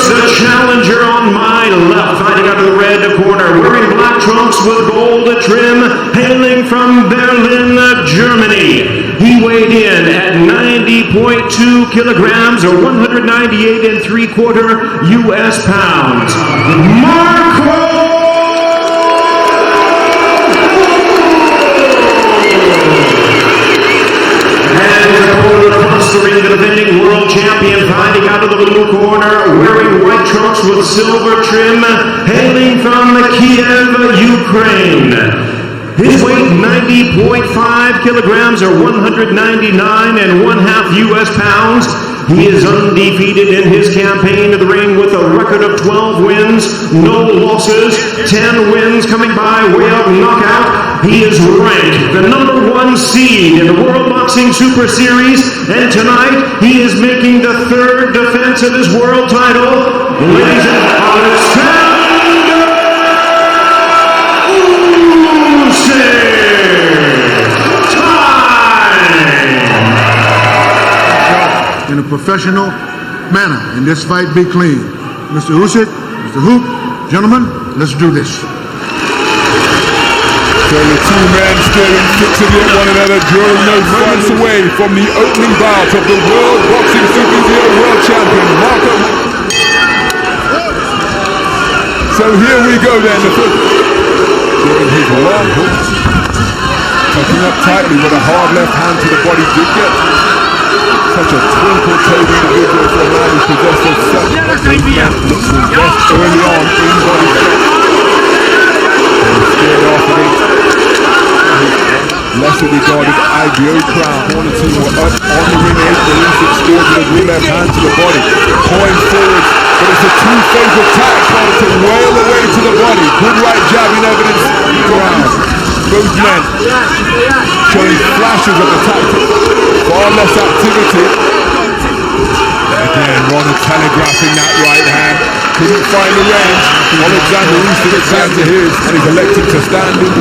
the challenger on my left, fighting out of the red corner, wearing black trunks with gold trim, hailing from Berlin, Germany. He weighed in at 90.2 kilograms, or 198 3/4 U.S. pounds. Marco! The defending world champion, fighting out of the blue corner, wearing white trunks with silver trim, hailing from Kiev, Ukraine. His weight 90.5 kilograms, or 199 1/2 U.S. pounds. He is undefeated in his campaign to the ring with a record of 12 wins, no losses, 10 wins coming by way of knockout. He is ranked the #1 seed in the World Boxing Super Series, and tonight he is making the 3rd defense of his world title. Ladies and gentlemen, Oleksandr Usyk! In a professional manner, and this fight be clean. Mr. Usyk, Mr. Huck, gentlemen, let's do this. So the two men staring fixedly at one another, drawing no fights away from the opening bout of the World Boxing Super Series World Champion, Marco. So here we go then, the first. Doing his long hook, tucking up tightly with a hard left hand to the body. Did get such a twinkle-toed individual for a man who possesses such looks his best early on in body strength. And scared off against lesser regarded IBO crown. Corner two were up on the ring edge. The Usyk scored with a good left hand to the body. Point forward, but it's a two-phase attack. Trying to wail away to the body. Good right jab in evidence ground. Both men showing flashes of the tactic. Far less activity. Again, Ronald telegraphing that right hand. Couldn't find the range. Oleksandr Usyk returned to his, and he's elected to stand in.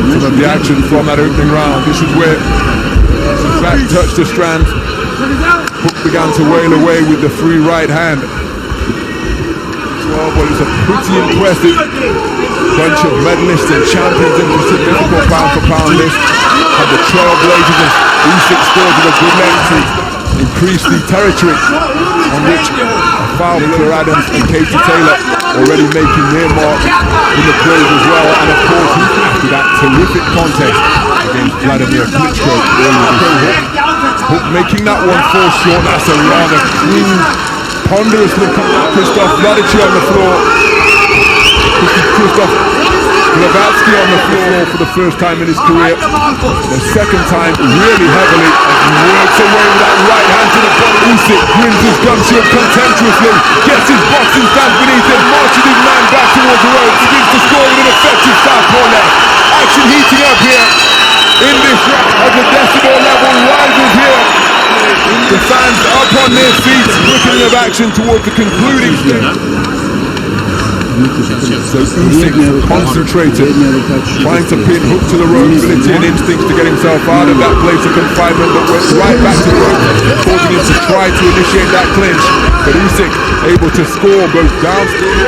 Some of the action from that opening round. This is where his back touched the strand. Huck began to wail away with the free right hand. Well, it's a pretty impressive bunch of medalists and champions in the significant pound-for-pound list. And the trailblazers of Usyk scored with a good length to increase the territory on which Fowler Adams and Katie Taylor already making their mark in the pros as well. And of course, after that terrific contest against Vladimir Klitschko earlier this year, Huck making that one fall short. That's a rather crude, ponderous look at Krzysztof Vladici on the floor. Krzysztof Glavatsky on the floor for the first time in his career. The second time really heavily, as he works away with that right hand to the body. Usyk grins his gum shield contemptuously, gets his boxing stance beneath him, marches his man back towards the ropes, begins to score with an effective southpaw left. Action heating up here in this round as the decibel level rises here. The fans up on their feet, quickening of action towards the concluding stage. So Usyk concentrated, trying to pin Huck to the ropes, ability and instincts to get himself out of that place of confinement, but went right back to the ropes, causing him to try to initiate that clinch. But Usyk able to score both downstairs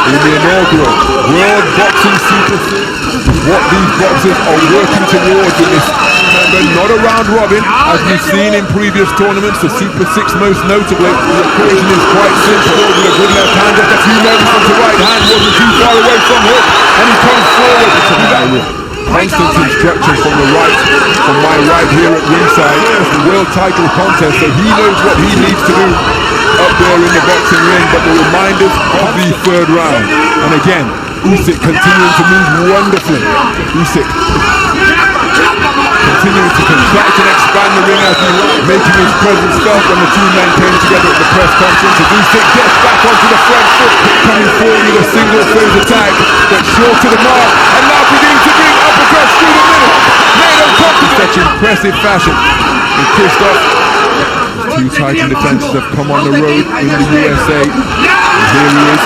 in the inaugural World Boxing Super Series. What these boxers are working towards in this, remember, not a round robin as we've seen in previous tournaments, the Super 6 most notably. The equation is quite simple. With a good left hand, just a few moments on the right hand, wasn't too far away from Huck, and he comes forward to do that with constant instruction from the right, from my right here at ringside. It's the world title contest, so he knows what he needs to do up there in the boxing ring. But the reminders of the third round, and again, Usyk continuing to move wonderfully. Usyk continuing to contract and expand the ring as he making his presence felt when the two men came together at the press conference. As Usyk gets back onto the front foot, coming forward with a single phase attack, but short to the mark, and now beginning to bring uppercuts through the middle. Made uncomfortable. Such impressive fashion. And Krzysztof, two title defenses have come on the road in the USA. And here he is.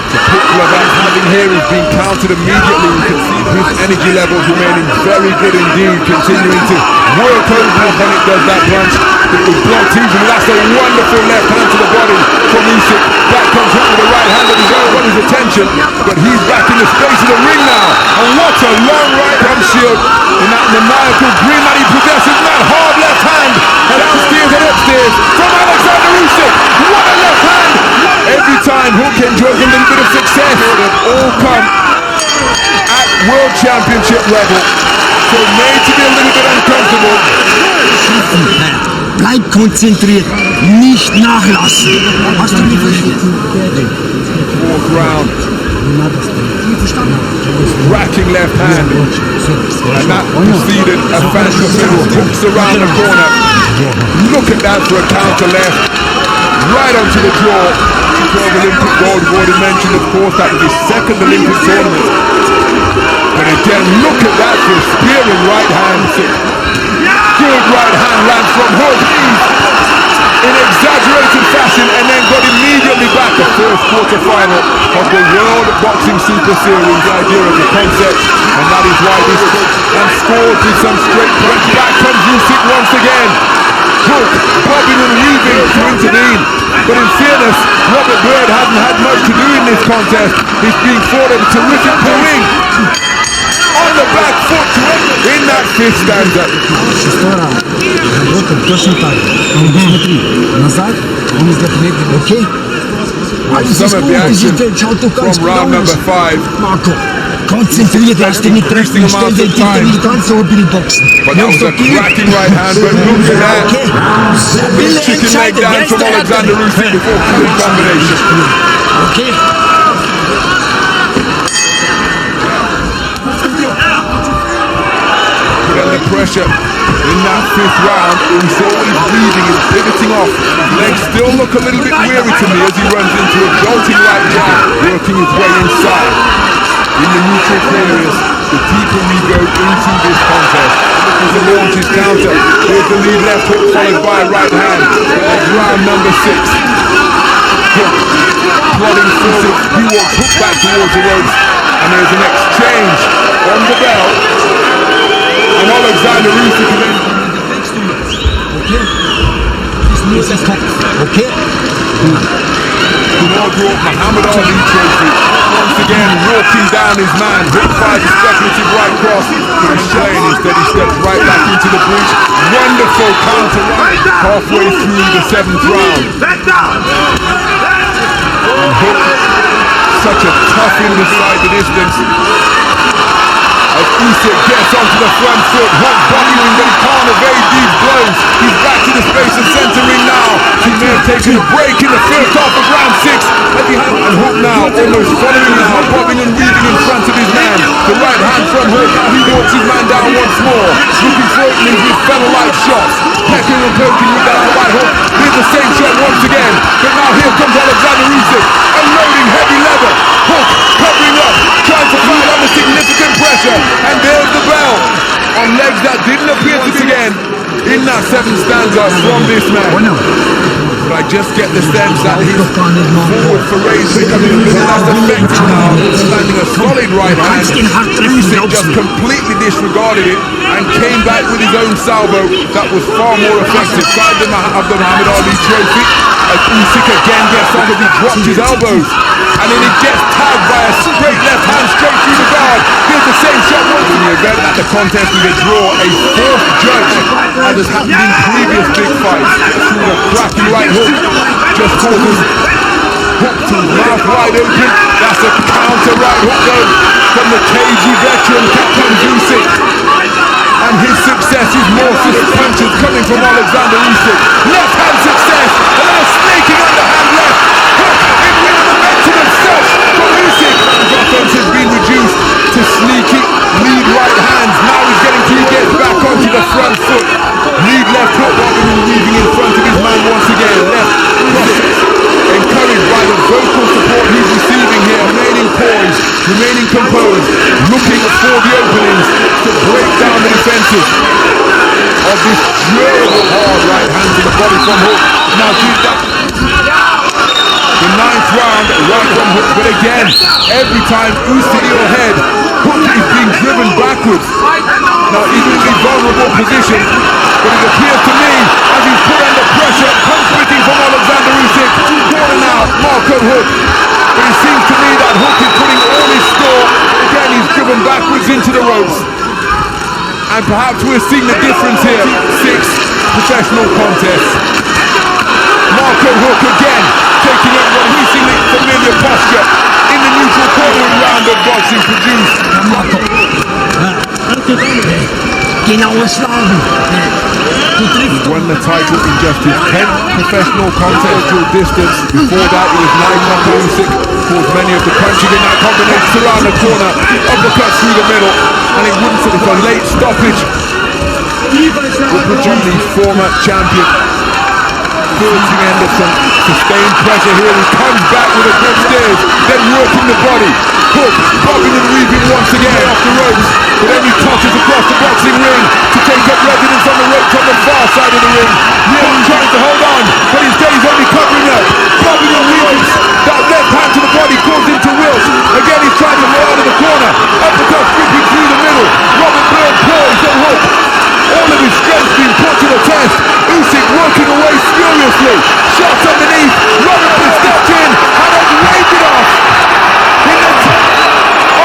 To put Glavatsky having here is being countered immediately. You can see his energy levels remaining very good indeed, continuing to work over him when it does that punch. It was blocked easily. That's a wonderful left hand to the body from Usyk. Back comes Huck with the right hand that is got his attention, but he's back in the space of the ring now. And what a long right hand shield in that maniacal green that he possesses. That hard left hand downstairs and upstairs from Oleksandr Usyk. What a left hand! Every time Huck enjoys a little bit of success, they've all come at World Championship level. So made to be a little bit uncomfortable. Bleib konzentriert, nicht nachlassen. Hast du mich verstanden? Fourth round. Racking left hand. And that preceded a fantastic hooks around the corner. Look at that for a counter left. Right onto the jaw. 12 Olympic gold. We've already mentioned, of course, that was his second Olympic tournament. But again, look at that for a spearing right hand. Good right hand lands from Huck in exaggerated fashion, and then got immediately back the first quarterfinal of the World Boxing Super Series. The idea of the concept, and that is why this and scores with some straight punch. Back comes Usyk once again. Huck bobbing and weaving to intervene, but in fairness, Robert Byrd hasn't had much to do in this contest. He's being fought at a terrific point. On the back foot in that fifth stanza. Some of the action from round number 5. Konzentriert, lass dich nicht treffen, stell den Titel nicht ganz so Boxen. But that was a cracking right hand, but look at that. Chicken leg down from Oleksandr Usyk before killing combination. Okay. The pressure in that fifth round. He's always weaving and pivoting off. Legs still look a little bit weary to me as he runs into a jolting right jab, working his way inside. In the neutral areas, the deeper we go into this contest. As he launches counter, here's the lead left hook followed by right hand. That's round number 6. Huck plodding forward. He walks Huck back towards the ropes, and there's an exchange on the bell. And Oleksandr Usyk again. Okay. Inaugural Muhammad Ali trophy. Once again walking down his man. Huck fires a speculative right cross, but he's slaying. Instead he steps right back into the breach. Wonderful counter right halfway through the 7th round. And Huck, such a tough inside the distance. As Usyk gets onto the front foot, Huck bodying, but he can't evade these blows. He's back to the space and centering now. He may have taken a break in the first half of round 6. And Huck now almost following now, bobbing and weaving in front of his man. The right hand from Huck, he walks his man down once more. Looking for openings with feather-like shots. Pecking and poking with that right hook. Here's the same shot once again. But now here comes Oleksandr Usyk, unloading heavy leather. Huck covering up, trying to pile under significant pressure. And there's the bell on legs that didn't appear to begin in that 7th stanza from this man. But I just get the sense that his forward foray is becoming a little less effective now. Landing a solid right hand. Usyk just completely disregarded it and came back with his own salvo that was far more effective. Side of the Muhammad Ali trophy. As Usyk again gets on as he drops his elbows. And then he gets tagged by a straight left hand straight through the guard. Here's the same shot once in the event that the contest is a draw. A 4th judge, as has happened in previous big fights, through a cracking right hook, just causes Huck to mouth wide open. That's a counter right hook though from the cagey veteran Captain Usyk. And his success is more punches coming from Oleksandr Usyk. Left hand success, and then a snaking underhand left. Huck in with the momentum of such from Usyk. His offense has been reduced to sneaky lead right hands. Now he's getting to get back onto the front foot. Lead left hook, bobbing and weaving in front of his man once again. Left crosses, encouraged by the vocal support he's receiving here. Remaining poised, remaining composed, looking for the openings to break down the defenses of this durable hard right hand to the body from Huck. Now did that. The 9th round, right from Hook, but again, every time Usyk your head, Hook is being driven backwards. Now he's in a vulnerable position, but it appears to me, as he's put under pressure, concentrating from Oleksandr Usyk, calling out Marco Hook. But it seems to me that Hook is putting all his store, again he's driven backwards into the ropes. And perhaps we're seeing the difference here, 6 professional contests. Marco Hook again, taking up what increasingly familiar posture in the neutral corner round of boxing produced. Genaue Schlagen. He's won the title in just his 10th professional contest to distance. Before that, it was Oleksandr Usyk, caused many of the punching in that combination around the corner, uppercut through the middle, and it wouldn't if a late stoppage would produce the former champion. Forcing Anderson, sustained pressure here, he comes back with a good stairs, then working the body. Hook, bobbing and weaving once again off the ropes, but then he tosses across the boxing ring to take up residence on the ropes on the far side of the ring. Hook trying to hold on, but instead he's only covering up, bobbing and weaving. That left hand to the body calls into Wills. Again he's trying to fall out of the corner, uppercut sweeping through the middle. Robert Bird poised on Hook. All of his strength being put to the test. Usyk working away furiously. Shots underneath. Robert Bird stepped in and has waved it off. In the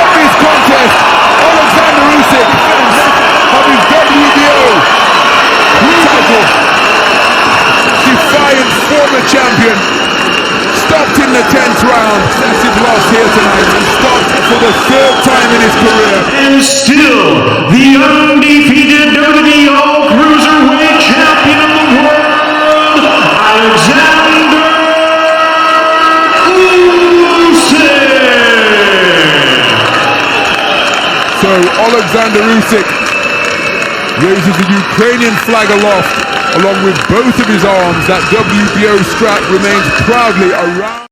of this contest, Oleksandr Usyk of his WBO title. Defiant former champion. Stopped in the 10th round. Massive loss here tonight and stopped for the 3rd time in his career. And still, the undefeated WWE All Cruiserweight Champion of the world, Oleksandr Usyk. So Oleksandr Usyk raises the Ukrainian flag aloft, along with both of his arms. That WBO strap remains proudly around.